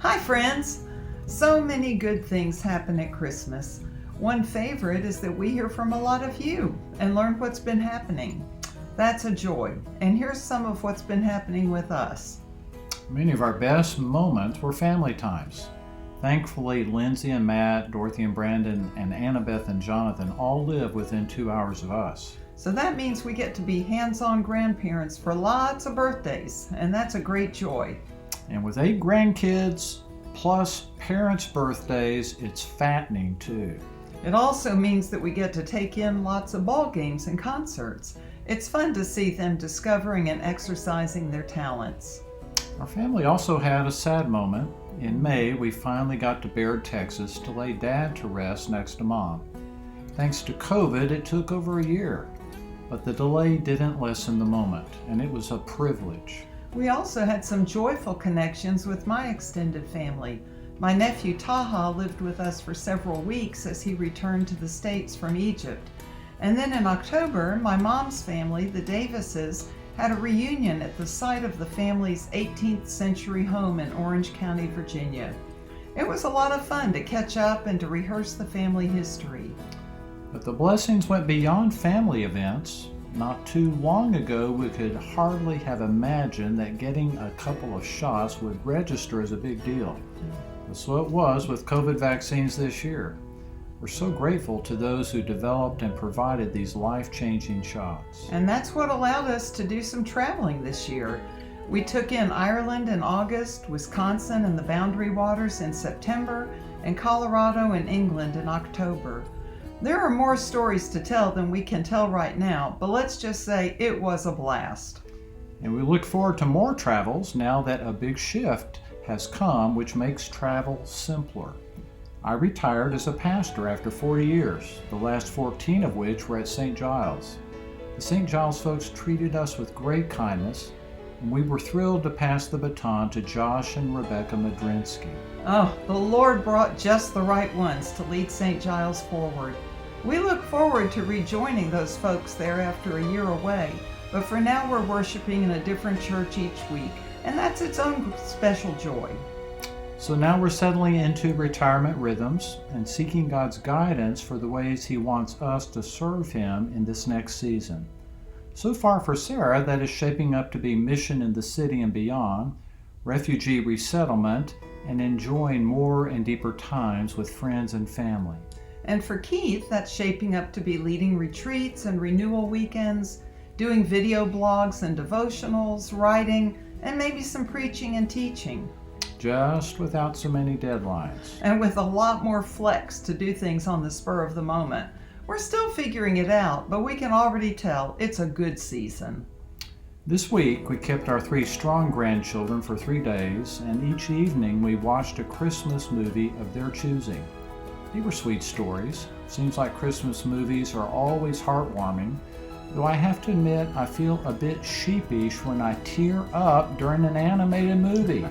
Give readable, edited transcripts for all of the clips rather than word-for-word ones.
Hi, friends! So many good things happen at Christmas. One favorite is that we hear from a lot of you and learn what's been happening. That's a joy. And here's some of what's been happening with us. Many of our best moments were family times. Thankfully, Lindsay and Matt, Dorothy and Brandon, and Annabeth and Jonathan all live within 2 hours of us. So that means we get to be hands-on grandparents for lots of birthdays, and that's a great joy. And with 8 grandkids plus parents' birthdays, it's fattening too. It also means that we get to take in lots of ball games and concerts. It's fun to see them discovering and exercising their talents. Our family also had a sad moment. In May, we finally got to Baird, Texas to lay Dad to rest next to Mom. Thanks to COVID, it took over a year, but the delay didn't lessen the moment, and it was a privilege. We also had some joyful connections with my extended family. My nephew Taha lived with us for several weeks as he returned to the States from Egypt. And then in October, my mom's family, the Davises, had a reunion at the site of the family's 18th century home in Orange County, Virginia. It was a lot of fun to catch up and to rehearse the family history. But the blessings went beyond family events. Not too long ago, we could hardly have imagined that getting a couple of shots would register as a big deal. But so it was with COVID vaccines this year. We're so grateful to those who developed and provided these life-changing shots. And that's what allowed us to do some traveling this year. We took in Ireland in August, Wisconsin and the Boundary Waters in September, and Colorado and England in October. There are more stories to tell than we can tell right now, but let's just say it was a blast. And we look forward to more travels now that a big shift has come, which makes travel simpler. I retired as a pastor after 40 years, the last 14 of which were at St. Giles. The St. Giles folks treated us with great kindness, and we were thrilled to pass the baton to Josh and Rebecca Madrinsky. Oh, the Lord brought just the right ones to lead St. Giles forward. We look forward to rejoining those folks there after a year away, but for now we're worshiping in a different church each week, and that's its own special joy. So now we're settling into retirement rhythms and seeking God's guidance for the ways He wants us to serve Him in this next season. So far for Sarah, that is shaping up to be mission in the city and beyond, refugee resettlement, and enjoying more and deeper times with friends and family. And for Keith, that's shaping up to be leading retreats and renewal weekends, doing video blogs and devotionals, writing, and maybe some preaching and teaching. Just without so many deadlines. And with a lot more flex to do things on the spur of the moment. We're still figuring it out, but we can already tell it's a good season. This week, we kept our 3 strong grandchildren for 3 days, and each evening we watched a Christmas movie of their choosing. They were sweet stories. Seems like Christmas movies are always heartwarming, though I have to admit I feel a bit sheepish when I tear up during an animated movie.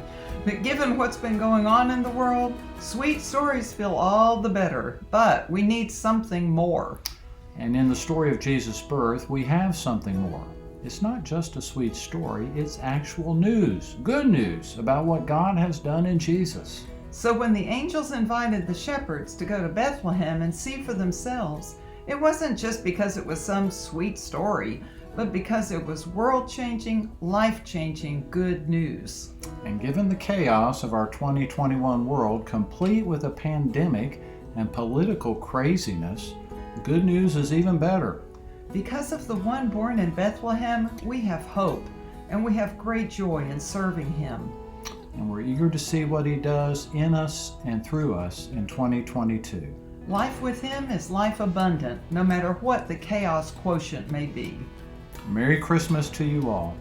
But given what's been going on in the world, sweet stories feel all the better, but we need something more. And in the story of Jesus' birth, we have something more. It's not just a sweet story, it's actual news, good news about what God has done in Jesus. So when the angels invited the shepherds to go to Bethlehem and see for themselves, it wasn't just because it was some sweet story, but because it was world-changing, life-changing good news. And given the chaos of our 2021 world, complete with a pandemic and political craziness, the good news is even better. Because of the one born in Bethlehem, we have hope, and we have great joy in serving Him. And we're eager to see what He does in us and through us in 2022. Life with Him is life abundant, no matter what the chaos quotient may be. Merry Christmas to you all.